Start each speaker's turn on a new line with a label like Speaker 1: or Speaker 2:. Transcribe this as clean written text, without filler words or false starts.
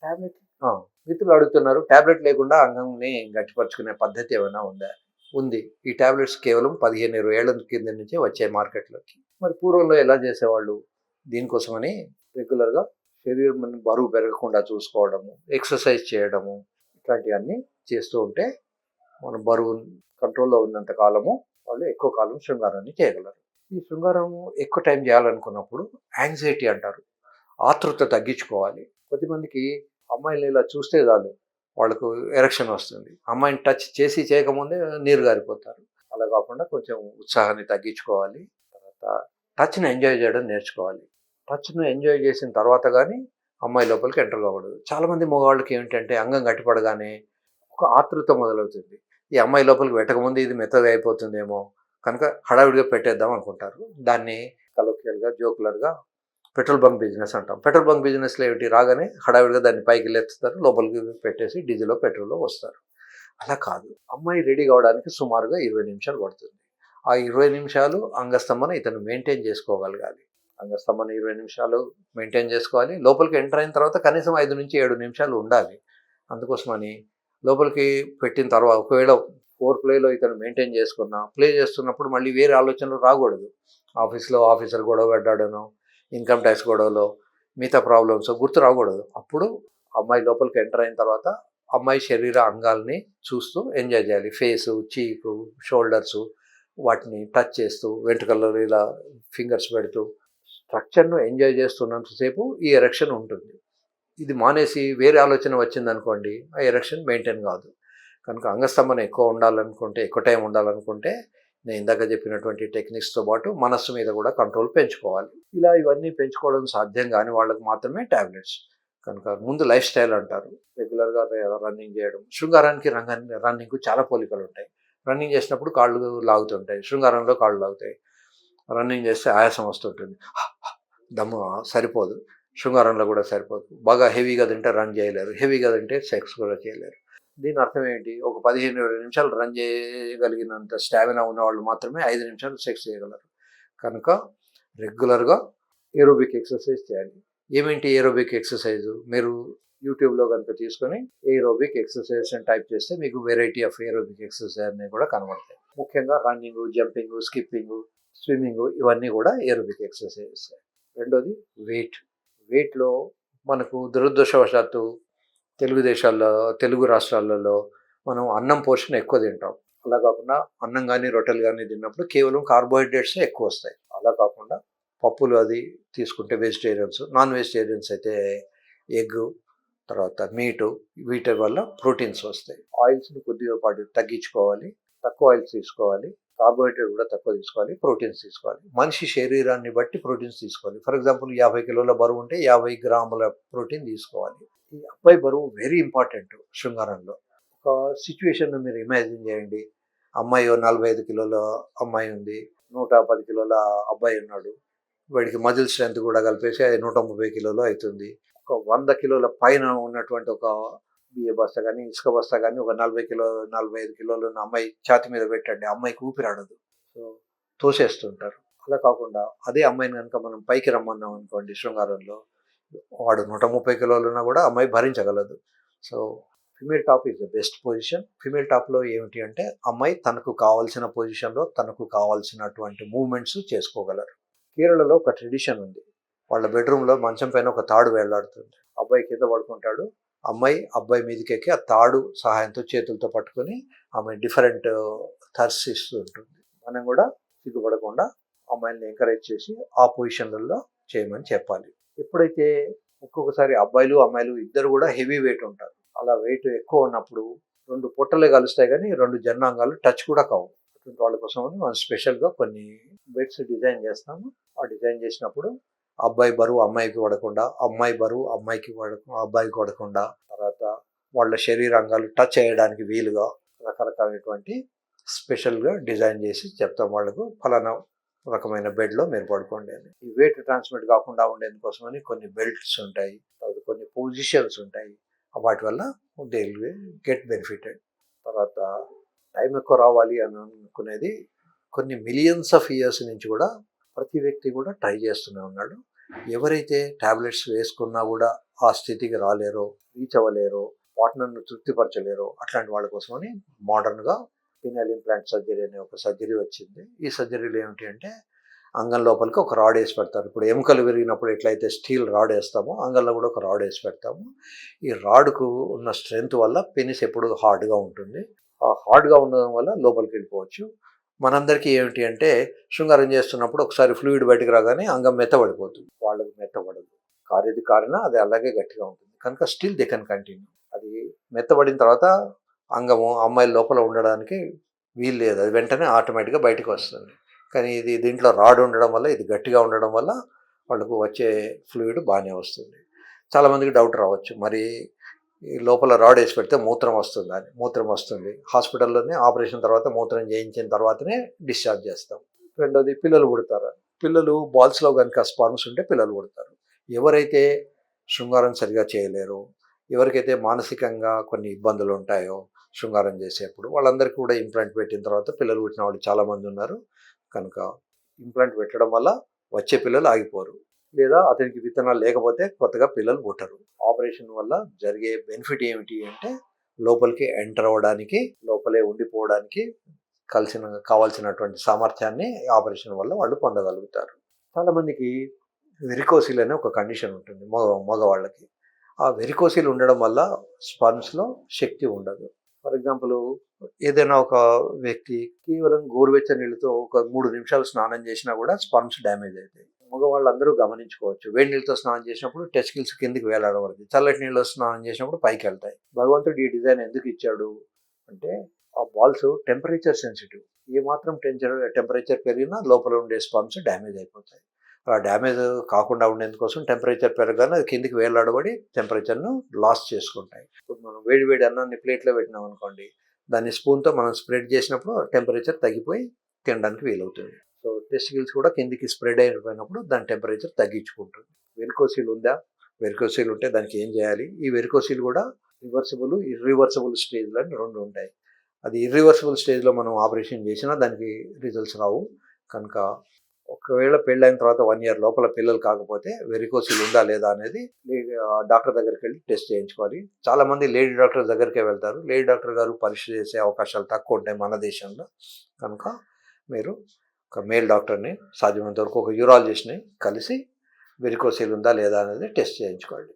Speaker 1: Tablet ఆ! మిత్రులు అడుగుతున్నారు. టాబ్లెట్ లేకుండా అంగంని గట్టిపరుచుకునే పద్ధతి ఏమైనా ఉందా? ఉంది. ఈ టాబ్లెట్స్ కేవలం 15, 20 ఏళ్ల కింద నుంచే వచ్చాయి మార్కెట్‌లోకి. మరి పూర్వంలో ఎలా చేసేవాళ్ళు? దీనికోసమని రెగ్యులర్‌గా శరీరం బరువు పెరగకుండా చూసుకోవడము, ఎక్సర్సైజ్ చేయడము, ఇట్లాంటివన్నీ చేస్తూ ఉంటే మన బరువు కంట్రోల్‌లో ఉన్నంత కాలము వాళ్ళు ఎక్కువ కాలం శృంగారాన్ని చేయగలరు. ఈ శృంగారము ఎక్కువ టైం చేయాలనుకున్నప్పుడు యాంగ్జైటీ అంటారు. ఆతృత తగ్గించుకోవాలి. కొద్దిమందికి అమ్మాయిల్ని ఇలా చూస్తే చాలు వాళ్ళకు ఎరెక్షన్ వస్తుంది. అమ్మాయిని టచ్ చేసి చేయకముందే నీరు గారిపోతారు. అలా కాకుండా కొంచెం ఉత్సాహాన్ని తగ్గించుకోవాలి. తర్వాత టచ్‌ని ఎంజాయ్ చేయడం నేర్చుకోవాలి. టచ్‌ని ఎంజాయ్ చేసిన తర్వాత గానీ అమ్మాయి లోపలికి ఎంటర్ కాకూడదు. చాలామంది మగవాళ్ళకి ఏమిటంటే అంగం గట్టిపడగానే ఒక ఆతృత మొదలవుతుంది. ఈ అమ్మాయి లోపలికి పెట్టకముందే ఇది మెత్తగా అయిపోతుందేమో కనుక హడావిడిగా పెట్టేద్దాం అనుకుంటారు. దాన్ని కలోక్వియల్‌గా, జోకులర్‌గా పెట్రోల్ బంక్ బిజినెస్ అంటాం. పెట్రోల్ బంక్ బిజినెస్‌లో ఏమిటి రాగానే హడావిడిగా దాన్ని పైకి లేపుతారు. లోపలికి పెట్టేసి డీజిలో, పెట్రోలో వస్తారు. అలా కాదు. అమ్మాయి రెడీ కావడానికి సుమారుగా 20 నిమిషాలు పడుతుంది. ఆ 20 నిమిషాలు అంగస్తంభన ఇతను మెయింటైన్ చేసుకోగలగాలి. అంగస్తంభన 20 నిమిషాలు మెయింటైన్ చేసుకోవాలి. లోపలికి ఎంటర్ అయిన తర్వాత కనీసం 5-7 నిమిషాలు ఉండాలి. అందుకోసమని లోపలికి పెట్టిన తర్వాత ఒకవేళ ఫోర్ ప్లేలో ఇతను మెయింటైన్ చేసుకున్నా, ప్లే చేస్తున్నప్పుడు మళ్ళీ వేరే ఆలోచనలు రాకూడదు. ఆఫీస్‌లో ఆఫీసర్ గొడవ పడ్డాడనో, ఇన్‌కమ్ ట్యాక్స్ గొడవలో, మిగతా ప్రాబ్లమ్స్ గుర్తు రాకూడదు. అప్పుడు అమ్మాయి లోపలికి ఎంటర్ అయిన తర్వాత అమ్మాయి శరీర అంగాల్ని చూస్తూ ఎంజాయ్ చేయాలి. ఫేసు, చీకు, షోల్డర్సు వాటిని టచ్ చేస్తూ, వెంట్రుకల్లో ఇలా ఫింగర్స్ పెడుతూ స్ట్రక్చర్‌ను ఎంజాయ్ చేస్తున్నంత సేపు ఈ ఎరెక్షన్ ఉంటుంది. ఇది మానేసి వేరే ఆలోచన వచ్చిందనుకోండి, ఆ ఎరెక్షన్ మెయింటైన్ కాదు. కనుక అంగస్తంభన ఎక్కువ ఉండాలనుకుంటే, ఎక్కువ టైం ఉండాలనుకుంటే నేను ఇందాక చెప్పినటువంటి టెక్నిక్స్‌తో పాటు మనస్సు మీద కూడా కంట్రోల్ పెంచుకోవాలి. ఇలా ఇవన్నీ పెంచుకోవడం సాధ్యం కాని వాళ్ళకి మాత్రమే టాబ్లెట్స్. కనుక ముందు లైఫ్ స్టైల్ అంటారు. రెగ్యులర్‌గా రన్నింగ్ చేయడం. శృంగారానికి రన్నింగ్‌కు చాలా పోలికలుంటాయి. రన్నింగ్ చేసినప్పుడు కాళ్ళు లాగుతుంటాయి. శృంగారంలో కాళ్ళు లాగుతాయి. రన్నింగ్ చేస్తే ఆయాసం వస్తుంటుంది. దమ్ము సరిపోదు. శృంగారంలో కూడా సరిపోదు. బాగా హెవీగా తింటే రన్ చేయలేరు. హెవీగా తింటే సెక్స్ కూడా చేయలేరు. దీని అర్థం ఏంటి? ఒక 15, 20 నిమిషాలు రన్ చేయగలిగినంత స్టామినా ఉన్నవాళ్ళు మాత్రమే 5 నిమిషాలు సెక్స్ చేయగలరు. కనుక రెగ్యులర్‌గా ఏరోబిక్ ఎక్సర్సైజ్ చేయాలి. ఏమేంటి ఏరోబిక్ ఎక్సర్సైజు? మీరు యూట్యూబ్‌లో గనుక తీసుకొని ఏరోబిక్ ఎక్సర్సైజెస్ అని టైప్ చేస్తే మీకు వెరైటీ ఆఫ్ ఏరోబిక్ ఎక్సర్సైజ్ అన్నీ కూడా కనబడతాయి. ముఖ్యంగా రన్నింగు, జంపింగు, స్కిప్పింగు, స్విమ్మింగు ఇవన్నీ కూడా ఏరోబిక్ ఎక్సర్సైజెస్. రెండోది వెయిట్. వెయిట్‌లో మనకు దురదృష్టవశాత్తు తెలుగు రాష్ట్రాలలో మనం అన్నం పోర్షన్ ఎక్కువ తింటాం. అలా కాకుండా అన్నం గానీ, రొట్టెలు గానీ తిన్నప్పుడు కేవలం కార్బోహైడ్రేట్సే ఎక్కువొస్తాయి. అలా కాకుండా పప్పులు అది తీసుకుంటే వెజిటేరియన్స్, నాన్ వెజిటేరియన్స్ అయితే ఎగ్గు, తర్వాత మీటు వీటి వల్ల ప్రోటీన్స్ వస్తాయి. ఆయిల్స్‌ని కొద్దిగా తగ్గించుకోవాలి. తక్కువ ఆయిల్స్ తీసుకోవాలి. కార్బోహైడ్రేట్ కూడా తక్కువ తీసుకోవాలి. ప్రోటీన్స్ తీసుకోవాలి. మనిషి శరీరాన్ని బట్టి ప్రోటీన్స్ తీసుకోవాలి. ఫర్ ఎగ్జాంపుల్ 50 కిలోల బరువు ఉంటే 50 గ్రాముల ప్రోటీన్ తీసుకోవాలి. ఈ అబ్బాయి బరువు వెరీ ఇంపార్టెంట్ శృంగారంలో. ఒక సిట్యుయేషన్‌ను మీరు ఇమాజిన్ చేయండి. అమ్మాయి 45 కిలోల అమ్మాయి ఉంది. 110 కిలోల అబ్బాయి ఉన్నాడు. వాడికి మజిల్ స్ట్రెంత్ కూడా కలిపేసి 130 కిలోలు అవుతుంది. ఒక 100 కిలోల పైన ఉన్నటువంటి ఒక బియ్య బస్తా గానీ, ఇసుక బస్తా గానీ ఒక 45 కిలోలు ఉన్న అమ్మాయి ఛాతీ మీద పెట్టండి. అమ్మాయికి ఊపిరాడదు. సో, తోసేస్తుంటారు. అలా కాకుండా అదే అమ్మాయిని గనుక మనం పైకి రమ్మన్నాం అనుకోండి శృంగారంలో, వాడు 130 కిలోలు ఉన్నా కూడా అమ్మాయి భరించగలదు. So, female top is the best position. Female టాప్‌లో ఏమిటి అంటే అమ్మాయి తనకు కావాల్సిన పొజిషన్‌లో తనకు కావాల్సినటువంటి మూవ్‌మెంట్స్ చేసుకోగలరు. కేరళలో ఒక ట్రెడిషన్ ఉంది. వాళ్ళ బెడ్‌రూమ్‌లో మంచం పైన ఒక తాడు వేలాడుతుంది. అబ్బాయి కింద పడుకుంటాడు. అమ్మాయి అబ్బాయి మీదకెక్కి ఆ తాడు సహాయంతో చేతులతో పట్టుకొని ఆమె డిఫరెంట్ థర్స్ ఇస్తూ ఉంటుంది. మనం కూడా సిగ్గుపడకుండా అమ్మాయిల్ని ఎంకరేజ్ చేసి ఆ పొజిషన్‌లలో చేయమని చెప్పాలి. ఎప్పుడైతే ఒక్కొక్కసారి అబ్బాయిలు, అమ్మాయిలు ఇద్దరు కూడా హెవీ వెయిట్ ఉంటారు. అలా వెయిట్ ఎక్కువ ఉన్నప్పుడు 2 పొట్టలే కలుస్తాయి గానీ 2 జననాంగాలు టచ్ కూడా కావు. అటువంటి వాళ్ళ కోసమని మనం స్పెషల్‌గా కొన్ని బెడ్స్ డిజైన్ చేస్తాము. ఆ డిజైన్ చేసినప్పుడు అబ్బాయి బరువు అమ్మాయికి పడకుండా, అమ్మాయి బరువు అబ్బాయికి పడకుండా, తర్వాత వాళ్ళ శరీరాంగాలు టచ్ చేయడానికి వీలుగా రకరకాలైనటువంటి స్పెషల్‌గా డిజైన్ చేసి చెప్తాం వాళ్ళకు. ఫలానా రకమైన బెడ్‌లో మీరు పడుకోండి అని. ఈ వెయిట్ ట్రాన్స్‌మిట్ కాకుండా ఉండేందుకోసమని కొన్ని బెల్ట్స్ ఉంటాయి. తర్వాత కొన్ని పొజిషన్స్ ఉంటాయి. వాటి వల్ల దే విల్ గెట్ బెనిఫిటెడ్. తర్వాత టైం ఎక్కువ రావాలి అని అనుకునేది కొన్ని మిలియన్స్ ఆఫ్ ఇయర్స్ నుంచి కూడా ప్రతి వ్యక్తి కూడా ట్రై చేస్తూనే ఉన్నాడు. ఎవరైతే టాబ్లెట్స్ వేసుకున్నా కూడా ఆ స్థితికి రాలేరో, రీచ్ అవ్వలేరో, పార్ట్నర్‌ను తృప్తిపరచలేరో అట్లాంటి వాళ్ళ కోసమని మోడర్న్‌గా పీనల్ ఇంప్లాంట్ సర్జరీ అనే ఒక సర్జరీ వచ్చింది. ఈ సర్జరీలో ఏమిటి అంటే అంగం లోపలికి ఒక రాడ్ ఏసి పెడతారు. ఇప్పుడు ఎముకలు విరిగినప్పుడు ఎట్లయితే స్టీల్ రాడ్ ఏస్తామో అంగంలో కూడా ఒక రాడ్ ఏసి పెడతాము. ఈ రాడ్‌కు ఉన్న స్ట్రెంత్ వల్ల పెనిస్ ఎప్పుడు హార్డ్‌గా ఉంటుంది. ఆ హార్డ్‌గా ఉండడం వల్ల లోపలికెళ్ళిపోవచ్చు. మనందరికీ ఏమిటి అంటే శృంగారం చేస్తున్నప్పుడు ఒకసారి ఫ్లూయిడ్ బయటకి రాగానే అంగం మెత్తబడిపోతుంది. వాళ్ళకి మెత్తబడదు. కారేది కారినా అది అలాగే గట్టిగా ఉంటుంది. కనుక స్టిల్ దే కెన్ కంటిన్యూ. అది మెత్తబడిన తర్వాత అంగము అమ్మాయి లోపల ఉండడానికి వీలు లేదు. అది వెంటనే ఆటోమేటిక్‌గా బయటికి వస్తుంది. కానీ ఇది దీంట్లో రాడ్ ఉండడం వల్ల, ఇది గట్టిగా ఉండడం వల్ల వాళ్ళకు వచ్చే ఫ్లూయిడ్ బానే వస్తుంది. చాలామందికి డౌట్ రావచ్చు. మరి ఈ లోపల రాడ్ ఏసి పెడితే మూత్రం వస్తుందా అని. మూత్రం వస్తుంది. హాస్పిటల్‌లోనే ఆపరేషన్ తర్వాత మూత్రం చేయించిన తర్వాతనే డిశ్చార్జ్ చేస్తాం. రెండోది పిల్లలు పుడతారు. పిల్లలు బాల్స్‌లో గనుక స్పర్మ్స్ ఉంటే పిల్లలు పుడతారు. ఎవరైతే శృంగారం సరిగ్గా చేయలేరో, ఎవరికైతే మానసికంగా కొన్ని ఇబ్బందులు ఉంటాయో శృంగారం చేసేప్పుడు, వాళ్ళందరికీ కూడా ఇంప్లాంట్ పెట్టిన తర్వాత పిల్లలు పుట్టిన వాళ్ళు చాలామంది ఉన్నారు. కనుక ఇంప్లాంట్ పెట్టడం వల్ల వచ్చే పిల్లలు ఆగిపోరు. లేదా అతనికి విత్తనాలు లేకపోతే కొత్తగా పిల్లలు పుట్టరు. ఆపరేషన్ వల్ల జరిగే బెనిఫిట్ ఏమిటి అంటే లోపలికి ఎంటర్ అవ్వడానికి, లోపలే ఉండిపోవడానికి కావాల్సినటువంటి సామర్థ్యాన్ని ఆపరేషన్ వల్ల వాళ్ళు పొందగలుగుతారు. చాలామందికి వెరికోసిల్ అనే ఒక కండిషన్ ఉంటుంది మగవాళ్ళకి. ఆ వెరికోసిల్ ఉండడం వల్ల స్పర్మ్స్‌లో శక్తి ఉండదు. ఫర్ ఎగ్జాంపుల్ ఏదైనా ఒక వ్యక్తి కేవలం గోరువెచ్చని నీళ్ళతో ఒక 3 నిమిషాలు స్నానం చేసినా కూడా స్పర్మ్స్ డ్యామేజ్ అయితాయి. మగవాళ్ళందరూ గమనించుకోవచ్చు. వేడి నీళ్ళతో స్నానం చేసినప్పుడు టెస్టికిల్స్ కిందకి వేలాడబడతాయి. చల్లటి నీళ్ళలో స్నానం చేసినప్పుడు పైకెళ్తాయి. భగవంతుడు ఈ డిజైన్ ఎందుకు ఇచ్చాడు అంటే ఆ బాల్స్ టెంపరేచర్ సెన్సిటివ్. ఏమాత్రం టెంపరేచర్ పెరిగినా లోపల ఉండే స్పర్మ్స్ డ్యామేజ్ అయిపోతాయి. ఆ డ్యామేజ్ కాకుండా ఉండేందుకోసం టెంపరేచర్ పెరగగానే అది కిందికి వేలాడబడి టెంపరేచర్‌ను లాస్ చేసుకుంటాయి. ఇప్పుడు మనం వేడి వేడి అన్నాన్ని ప్లేట్‌లో పెట్టినామనుకోండి, దాన్ని స్పూన్‌తో మనం స్ప్రెడ్ చేసినప్పుడు టెంపరేచర్ తగ్గిపోయి తినడానికి వీలవుతుంది. సో, టెస్టికిల్స్ కూడా కిందికి స్ప్రెడ్ అయిపోయినప్పుడు దాని టెంపరేచర్ తగ్గించుకుంటుంది. వెరికోసిల్ ఉందా? వెరికోసిల్ ఉంటే దానికి ఏం చేయాలి? ఈ వెరికోసిల్ కూడా రివర్సిబుల్, ఇర్రివర్సిబుల్ స్టేజ్‌లు అని 2 ఉంటాయి. అది ఇర్రివర్సిబుల్ స్టేజ్‌లో మనం ఆపరేషన్ చేసినా దానికి రిజల్ట్స్ రావు. కనుక ఒకవేళ పెళ్ళైన తర్వాత 1 ఇయర్ లోపల పిల్లలు కాకపోతే వెరికోసిల్ ఉందా లేదా అనేది డాక్టర్ దగ్గరికెళ్ళి టెస్ట్ చేయించుకోవాలి. చాలామంది లేడీ డాక్టర్ దగ్గరికే వెళ్తారు. లేడీ డాక్టర్ గారు పరీక్ష చేసే అవకాశాలు తక్కువ ఉంటాయి మన దేశంలో. కనుక మీరు ఒక మేల్ డాక్టర్‌ని సాధ్యమైనంత వరకు ఒక యూరాలజిస్ట్‌ని కలిసి వెరికోసిల్ ఉందా లేదా అనేది టెస్ట్ చేయించుకోండి.